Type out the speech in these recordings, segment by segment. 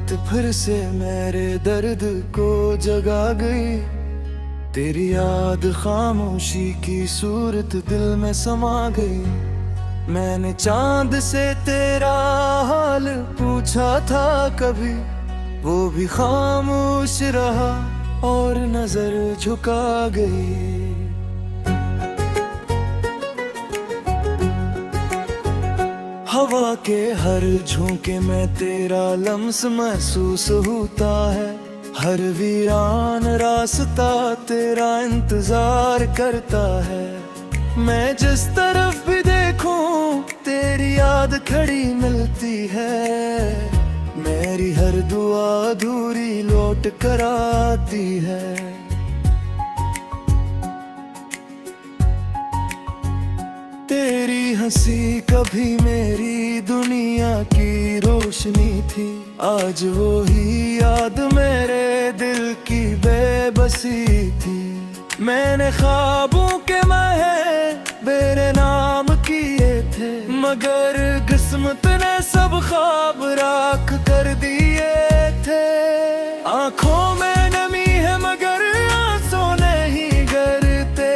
बात फिर से मेरे दर्द को जगा गई। तेरी याद खामोशी की सूरत दिल में समा गई। मैंने चांद से तेरा हाल पूछा था कभी, वो भी खामोश रहा और नजर झुका गई। हवा के हर झोंके में तेरा लम्स महसूस होता है। हर वीरान रास्ता तेरा इंतजार करता है। मैं जिस तरफ भी देखूं तेरी याद खड़ी मिलती है। मेरी हर दुआ अधूरी लौट कर आती है। तेरी हंसी कभी मेरी दुनिया की रोशनी थी। आज वो ही याद मेरे दिल की बेबसी थी। मैंने ख्वाबों के महल मेरे नाम किए थे, मगर किस्मत ने सब ख्वाब राख कर दिए थे। आंखों में नमी है मगर आंसू नहीं गिरते।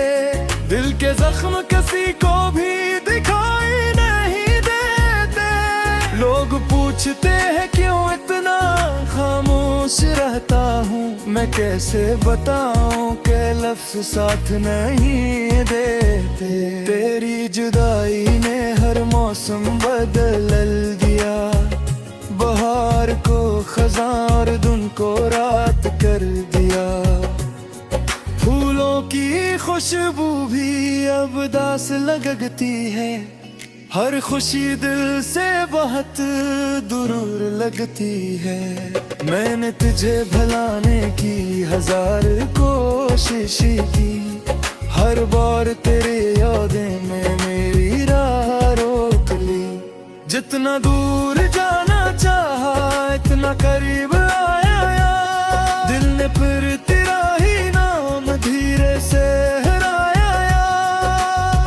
दिल के जख्म किसी को भी दिखाई नहीं देते। लोग पूछते हैं क्यों इतना खामोश रहता हूँ। मैं कैसे बताऊं कि लफ्ज़ साथ नहीं देते। तेरी जुदाई ने हर मौसम बदल दिया। बहार को खज़ां और दिन को रात कर दिया। फूलों की खुशबू भी अब दास लगती है। हर खुशी दिल से बहुत दूर लगती है। मैंने तुझे भुलाने की हजार कोशिश की। हर बार तेरे यादें में मेरी राह रोक ली। जितना दूर जाना चाहा इतना करीब आया। दिल ने फिर तेरा ही नाम धीरे से हराया।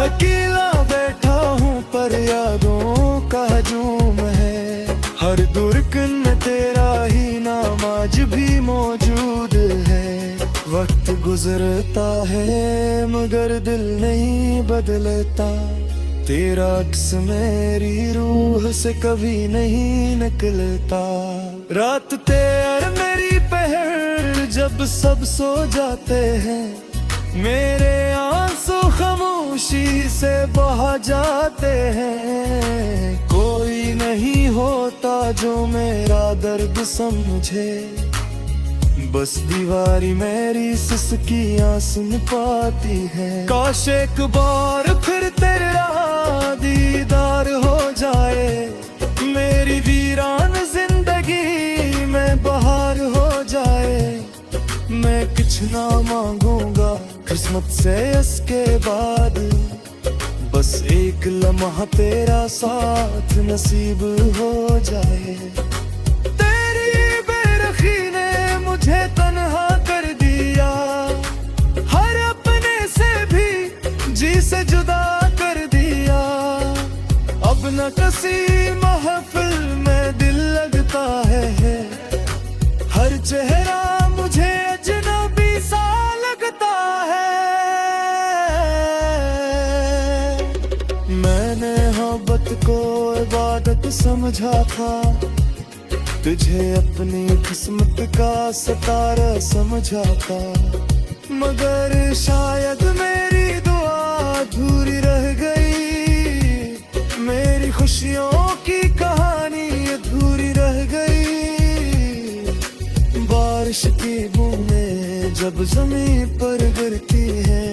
अकेला बैठा हूँ पर यादों का हजूम है। हर दुर्गन में तेरा ही नाम आज भी मौजूद है। वक्त गुजरता है मगर दिल नहीं बदलता। तेरा अक्स मेरी रूह से कभी नहीं निकलता। रात तेर मेरी पहर जब सब सो जाते हैं। मेरे आंसू खामोशी से बहा जाते हैं। कोई नहीं होता जो मेरा दर्द समझे। बस दीवारी मेरी सिसकियां सुन पाती है। काश एक बार फिर तेरा दीदार हो जाए। मेरी वीरान जिंदगी में बहार हो जाए। मैं कुछ ना मांगूंगा किस्मत से इसके बाद। बस एक लम्हा तेरा साथ नसीब हो जाए। तेरी बेरखी ने मुझे तन्हा कर दिया। हर अपने से भी जी से जुदा कर दिया। अब न किसी महफिल में दिल लगता है। हर चेहरा मुझे अजनबी सा लगता है। मैंने मोहब्बत को इबादत समझा था। तुझे अपनी किस्मत का सितारा समझा था। मगर शायद मेरी दुआ अधूरी रह गई। मेरी खुशियों की कहानी अधूरी रह गई। बारिश की बूंदें जब जमीन पर गिरती है।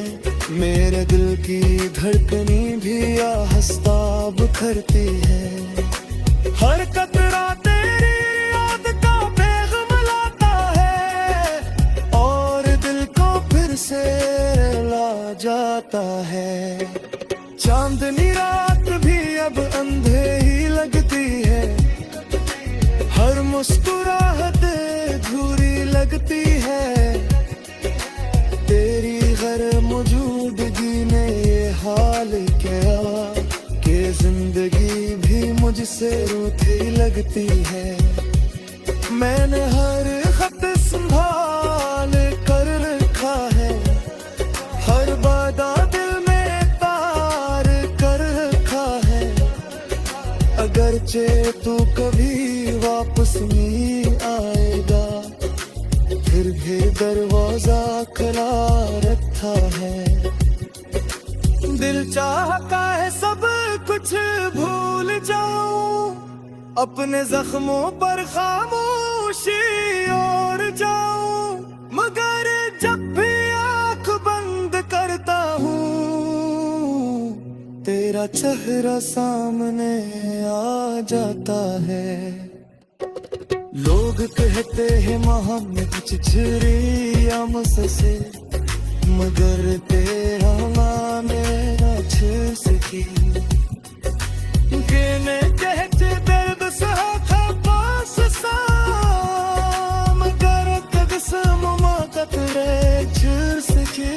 मेरे दिल की धड़कनी भी आहिस्ता बिखरती है। हर कतरा तेरी याद का पैगाम लाता है। और दिल को फिर से ला जाता है। चांदनी रात भी अब अंधे ही लगती है। हर मुस्कुराहट अधूरी लगती है। तेरी गैर मौजूदगी ने ये हाल किया कि जिंदगी भी मुझसे रूठी लगती है। मैंने हर खत संभाल कर रखा है, हर वादा दिल में तार कर रखा है। अगरचे तू कभी वापस नहीं आएगा, फिर भी दरवाजा खुला रखा है। दिल चाहता है सब कुछ भूल जाऊं, अपने जख्मों पर खामोशी और जाऊं, मगर जब भी आंख बंद करता हूँ तेरा चेहरा सामने आ जाता है। लोग कहते हैं मोहम्मद चिड़िया मुझसे, मगर तेरा माँ मेरा छू सकी। कहने कहते दर्द सहा था पास सा, मगर तबस्सुम का तेरे छू सकी।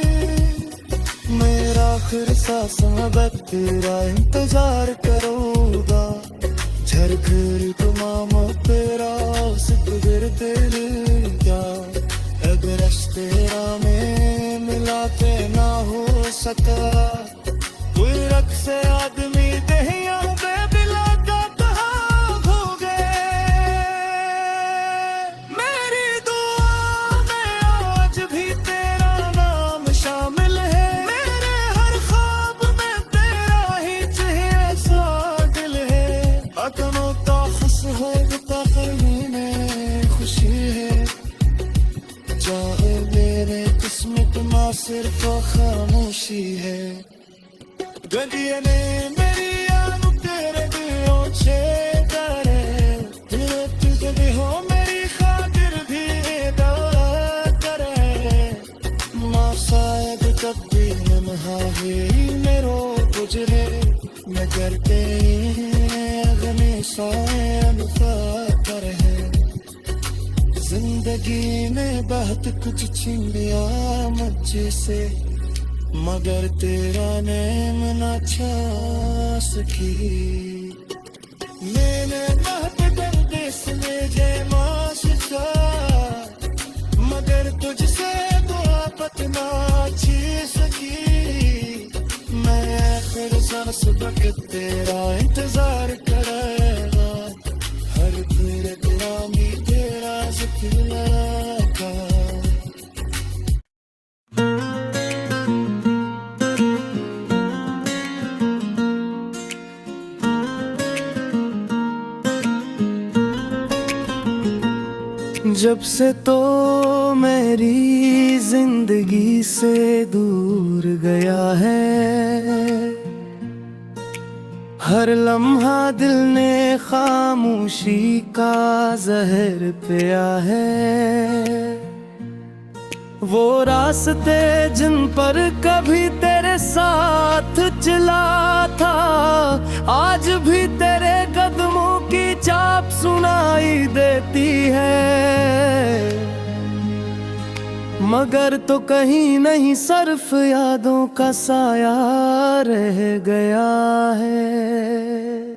मेरा आखिर सांस में तेरा इंतजार करूँगा, झरझर तमाम तेरा सिर दिल क्या। अगर तेरा में मिलाते ना हो सका, कोई रख से आदमी दहिया बेबिला का कहाँ हो गए। मेरी दुआ में आज भी तेरा नाम शामिल है, मेरे हर ख्वाब में तेरा ही चेहरा सा दिल है। अकनों का खुश है तखली में खुशी है, चाहे मेरे किस्मत में सिर्फ खामोशी है। गलियां ने मेरी आंखों तेरे दिलों से डरे, तुझे भी हो मेरी खातिर भी दुआ करे। माँ शायद तब भी लम्हा ही मेरो गुजरे, मगर तेरे अगने शायद फाकर है। जिंदगी में बहुत कुछ छीन लिया मुझसे से, मगर तेरा नेम न छा सकी। मैंने बहुत दर्द से जय माशा, मगर तुझसे दुआ पतना छी सकी। मैं आखिर सांस तक तेरा इंतजार करेगा, हर तेरे गुलामी तेरा जिक्र का। जब से तो मेरी जिंदगी से दूर गया है, हर लम्हा दिल ने खामोशी का जहर पिया है। वो रास्ते जिन पर कभी तेरे साथ चला था, आज भी तेरे कदमों की चाप सुनाई देती है। मगर तो कहीं नहीं सिर्फ यादों का साया रह गया है।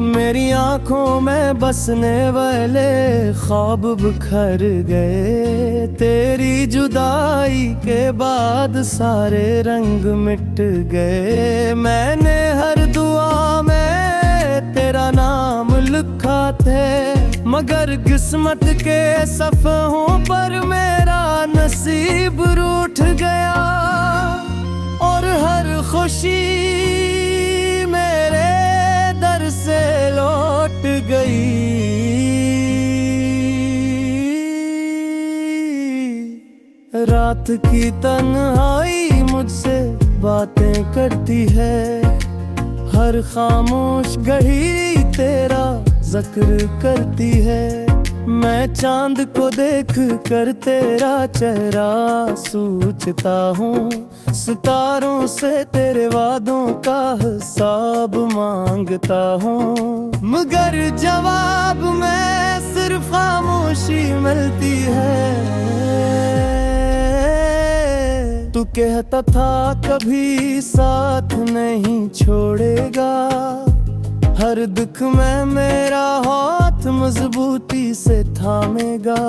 मेरी आंखों में बसने वाले ख्वाब बिखर गए, तेरी जुदाई के बाद सारे रंग मिट गए। मैंने हर दुआ में तेरा नाम लिखा थे, मगर किस्मत के सफ़हों पर मेरा नसीब रूठ गया। और हर खुशी मेरे दर से लौट गई। रात की तन्हाई मुझसे बातें करती है, हर खामोश घड़ी तेरा जिक्र करती है। मैं चांद को देख कर तेरा चेहरा सोचता हूँ, सितारों से तेरे वादों का हिसाब मांगता हूँ, मगर जवाब में सिर्फ खामोशी मिलती है। तू कहता था कभी साथ नहीं छोड़ेगा, हर दुख में मेरा हाथ मजबूती से थामेगा,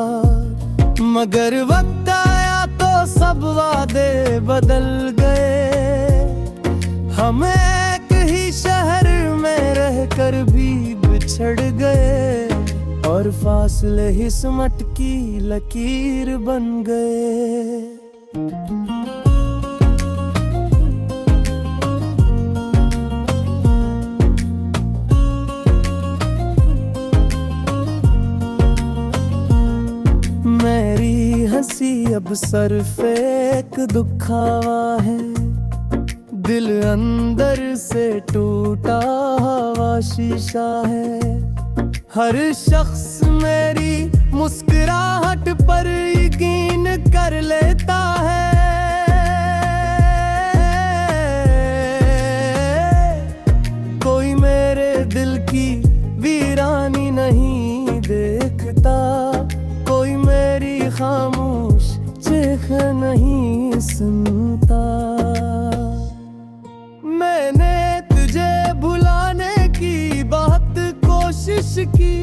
मगर वक्त आया तो सब वादे बदल गए। हम एक ही शहर में रहकर भी बिछड़ गए, और फासले ही सिमट की लकीर बन गए। मेरी हंसी अब सर फेंक दुखावा है, दिल अंदर से टूटा हुआ शीशा है। हर शख्स मेरी मुस्कुराहट पर यकीन कर लेता है, कोई मेरे दिल की वीरानी नहीं देखता, कोई मेरी खामोश चीख नहीं सुनता। मैंने तुझे भुलाने की बहुत कोशिश की,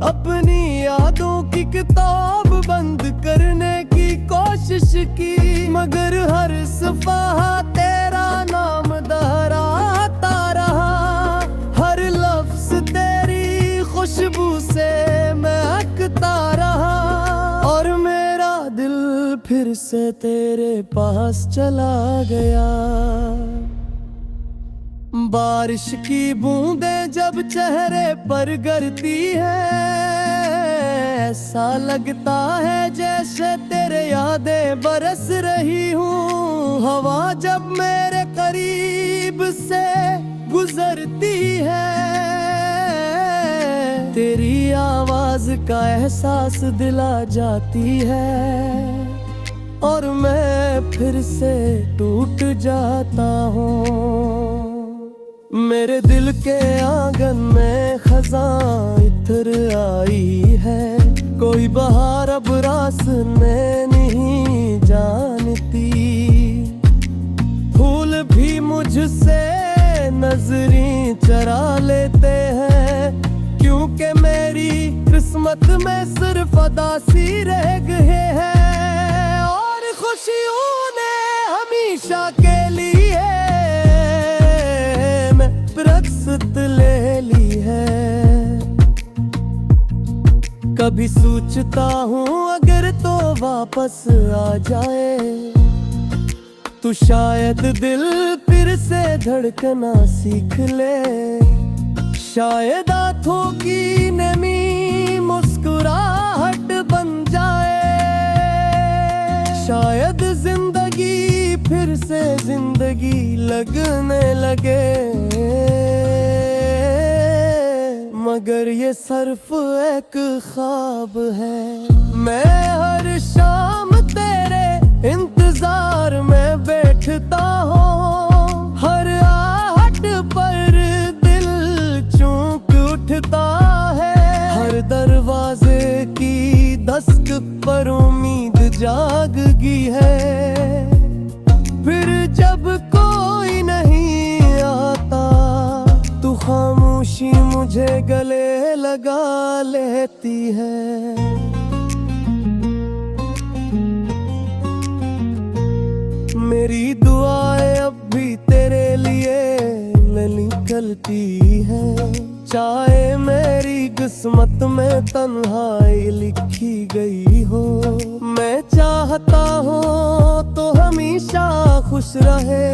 अपनी यादों की किताब बंद करने की कोशिश की, मगर हर सफ़हा तेरा नाम दोहराता रहा, हर लफ्ज़ तेरी खुशबू से महकता रहा, और मेरा दिल फिर से तेरे पास चला गया। बारिश की बूंदें जब चेहरे पर गिरती है, ऐसा लगता है जैसे तेरे यादें बरस रही हूँ। हवा जब मेरे करीब से गुजरती है, तेरी आवाज का एहसास दिला जाती है, और मैं फिर से टूट जाता हूँ। मेरे दिल के आंगन में खज़ां इत्र आई है, कोई बहार अब रास्ते नहीं जानती, फूल भी मुझसे नजरें चरा लेते हैं, क्योंकि मेरी किस्मत में सिर्फ अदासी रह गए हैं, और खुशियों ने हमेशा के लिए रख्सत ले ली है। कभी सोचता हूँ अगर तो वापस आ जाए, तो शायद दिल फिर से धड़कना सीख ले, शायद आँखों की नमी मुस्कुराहट बन जाए, शायद जिंदगी फिर से जिंदगी लगने लगे, मगर ये सिर्फ एक ख्वाब है। मैं हर शाम तेरे इंतजार में बैठता हूँ, हर आहट पर दिल चौंक उठता है, हर दरवाजे की दस्तक पर उम्मीद जाग गई है, फिर जब कोई नहीं आता तो खामोशी मुझे गले लगा लेती है। मेरी दुआएं अब भी तेरे लिए निकलती है, चाहे मेरी किस्मत में तन्हाई लिखी गई हो, मैं चाहता हूँ तो हमेशा खुश रहे,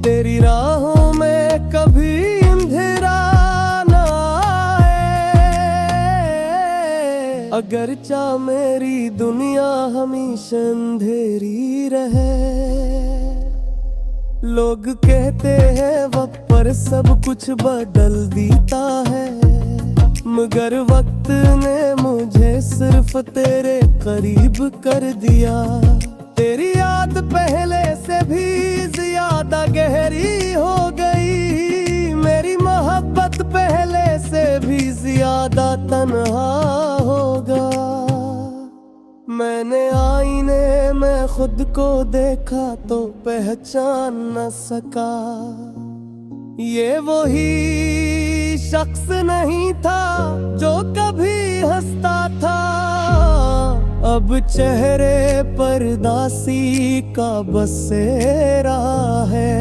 तेरी राहों में कभी अंधेरा ना आए, अगर चाह मेरी दुनिया हमेशा अंधेरी रहे। लोग कहते हैं वक्त पर सब कुछ बदल देता है, मगर वक्त ने मुझे सिर्फ तेरे करीब कर दिया। तेरी याद पहले से भी ज्यादा गहरी हो गई, मेरी मोहब्बत पहले से भी ज्यादा तन्हा होगा। मैंने आईने में खुद को देखा तो पहचान न सका, ये वही शख्स नहीं था जो कभी हंसता था। अब चेहरे पर दासी का बसेरा है,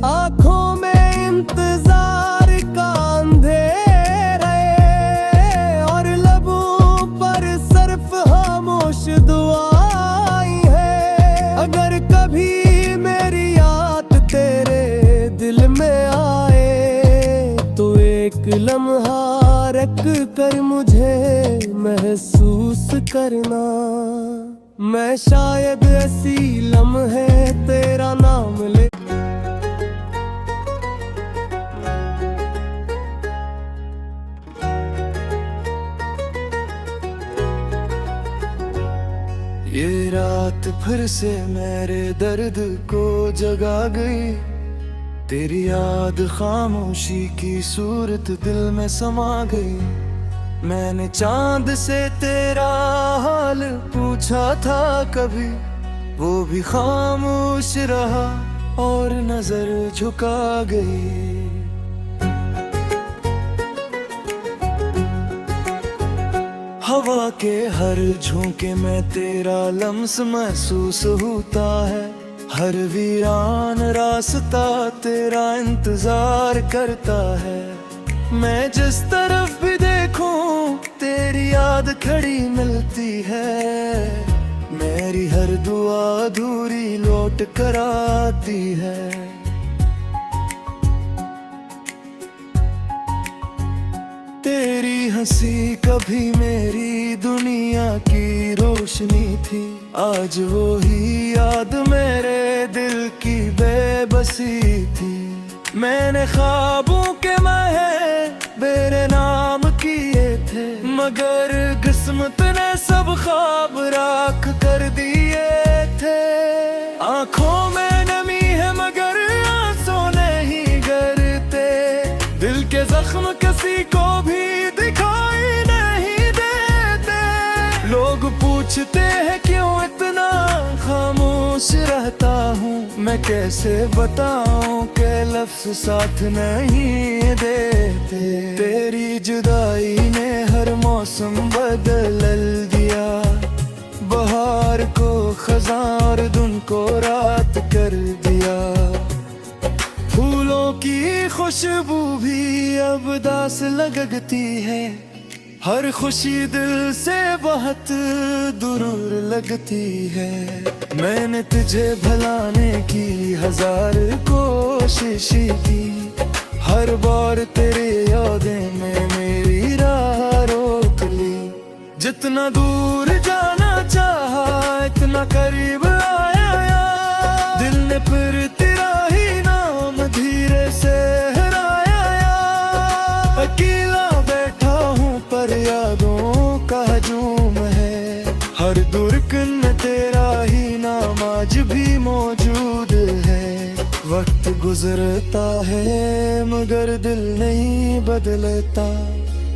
आंखों में इंतजार का अंधेरा है, और लबों पर सिर्फ खामोश दुआएं है। अगर कभी मेरी याद तेरे दिल में आए तो एक लम्हा रख कर मुझे महसूस करना। मैं शायद ऐसी लम्हे तेरा नाम ले। ये रात फिर से मेरे दर्द को जगा गई, तेरी याद खामोशी की सूरत दिल में समा गई। मैंने चांद से तेरा हाल पूछा था कभी, वो भी खामोश रहा और नजर झुका गई। हवा के हर झोंके में तेरा लम्स महसूस होता है, हर वीरान रास्ता तेरा इंतजार करता है। मैं जिस तरफ भी देखूं तेरी याद खड़ी मिलती है, मेरी हर दुआ अधूरी लौट कर आती है। तेरी हंसी कभी मेरी दुनिया की रोशनी थी, आज वो ही याद मेरे दिल की बेबसी थी। मैंने ख्वाबों के महल मेरे नाम किए थे, मगर किस्मत ने सब ख्वाब राख कर दिए थे। आंखों में नमी है मगर आंसू नहीं गिरते, दिल के जख्म किसी को भी दिखाई नहीं देते। लोग पूछते हैं क्यों इतना खामोश रहता हूँ, मैं कैसे बताऊं कि लफ्ज़ साथ नहीं देते। तेरी जुदाई ने हर मौसम बदल दिया, बहार को खज़ां और दिन को रात कर दिया। फूलों की खुशबू भी अब दास लगती है, हर खुशी दिल से बहुत दूर लगती है। मैंने तुझे भुलाने की हजार कोशिश की, हर बार तेरे यादें में मेरी राह रोक ली। जितना दूर जाना चाहा इतना करीब आया, दिल ने फिर तेरा ही नाम धीरे से हराया। अकेला बैठा हूँ पर यादों का हजूम है, हर दुर्गन में तेरा ही नाम आज भी मौजूद है। वक्त गुजरता है मगर दिल नहीं बदलता,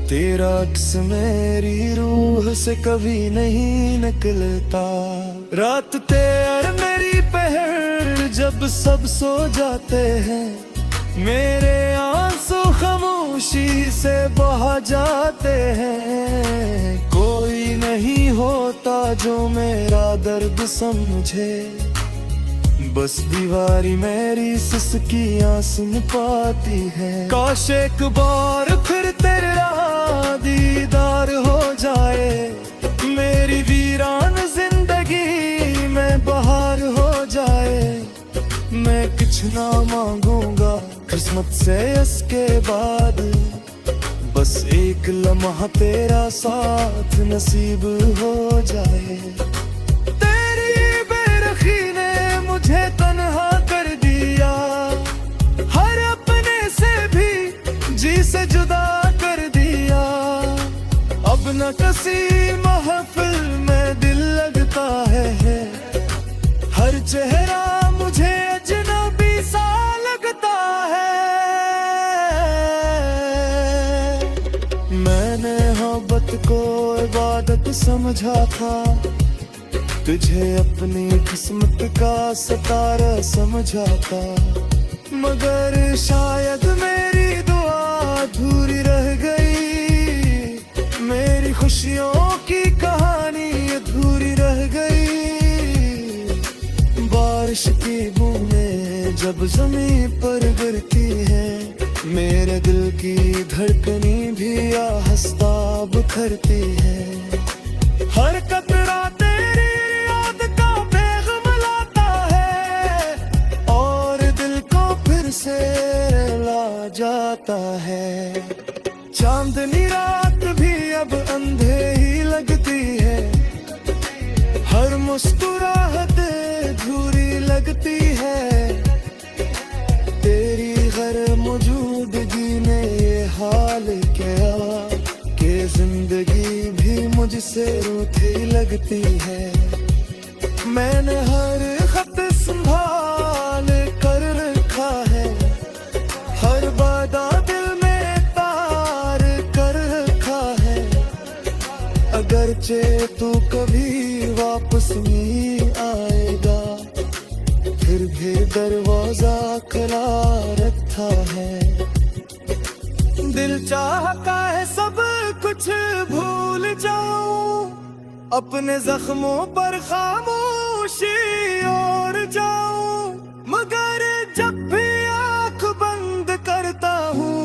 तेरा अक्स मेरी रूह से कभी नहीं निकलता। रात तेर मेरी पहर जब सब सो जाते हैं, मेरे आंसू खामोशी से बहा जाते हैं। कोई नहीं होता जो मेरा दर्द समझे, बस दीवारी मेरी सिसकियां सुन पाती है। काश एक बार फिर तेरा दीदार हो जाए, मेरी वीरान जिंदगी में बहार हो जाए। मैं कुछ ना मांगूंगा किस्मत से इसके बाद, बस एक लम्हा तेरा साथ नसीब हो जाए। तेरी बेरखी ने मुझे तन्हा कर दिया, हर अपने से भी जी से जुदा कर दिया। को इबादत समझा था, तुझे अपनी किस्मत का सितारा समझा था। मगर शायद मेरी दुआ अधूरी रह गई, मेरी खुशियों की कहानी अधूरी रह गई। बारिश की बूंदें जब जमीन पर गिरती है, मेरे दिल की धड़कनी भी आहिस्ता बिखरती है। हर कतरा तेरी याद का पैगाम लाता है, और दिल को फिर से ला जाता है। चांदनी रात भी अब अंधे ही लगती है, हर मुस्कुराहट अधूरी लगती है। तेरी गैर मौजूदगी ने ये हाल किया कि जिंदगी भी मुझसे रूठी लगती है। मैंने हर खत संभाल कर रखा है, हर वादा दिल में तार कर रखा है। अगरचे तू कभी वापस नहीं आएगा, फिर भी दरवाजा खुला रखा है। दिल चाहता है सब कुछ भूल जाऊं, अपने जख्मों पर खामोशी और जाऊं। मगर जब भी आंख बंद करता हूँ,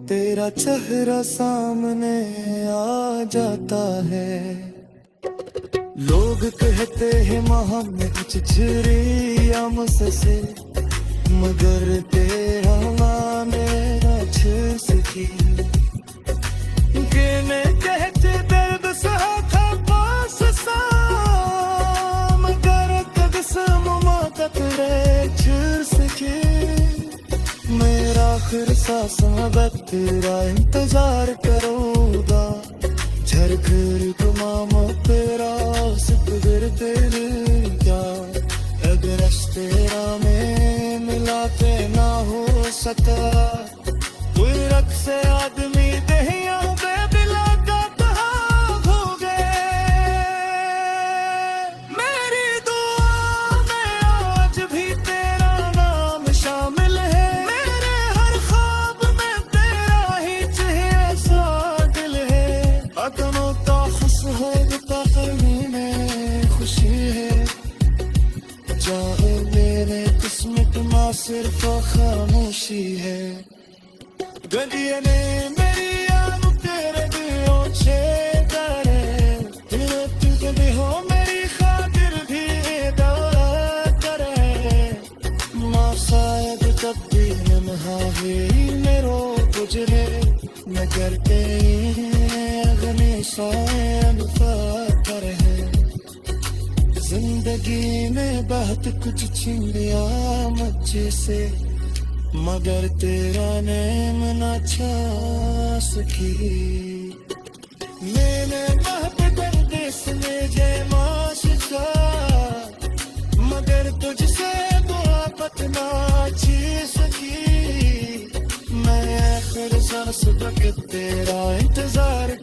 तेरा चेहरा सामने आ जाता है। लोग कहते हैं मोहम्मद चिड़िया मुझसे, मगर तेरा माँ मेरा सकी। गिने कहते दर्द सहा पास सा, मगर कदम मौत रे सके। मेरा आखिर सांस में तेरा इंतजार करूँगा, झरकर तुमाम तेरा सुपगर तेरे क्या। अगर तेरा में मिलाते ना हो सका, कोई रख से आदमी दहिया बेबिला का कहाँ हो गए। मेरी दुआ में आज भी तेरा नाम शामिल है, मेरे हर ख्वाब में तेरा ही चेहरा सा दिल है। अदमों का खुश है ताकनी में खुशी है, चाहे मेरे किस्मत में सिर्फ खामोशी है। गलियां ने मेरी याद तेरे दिलों से करे, तू कभी हो मेरी खातिर भी दौरा करे। माँ शायद तब भी नन्हाई मेरो गुजरे, मगर तेरे अगने शायद फकर है। जिंदगी में बहुत कुछ छीन लिया मुझसे से, मगर तेरा नेम न छा सकी। मैंने बहुत दर्द में जय माशा, मगर तुझसे मोहब्बत ना छी सकी। मैं आखिर सांस तक तेरा इंतजार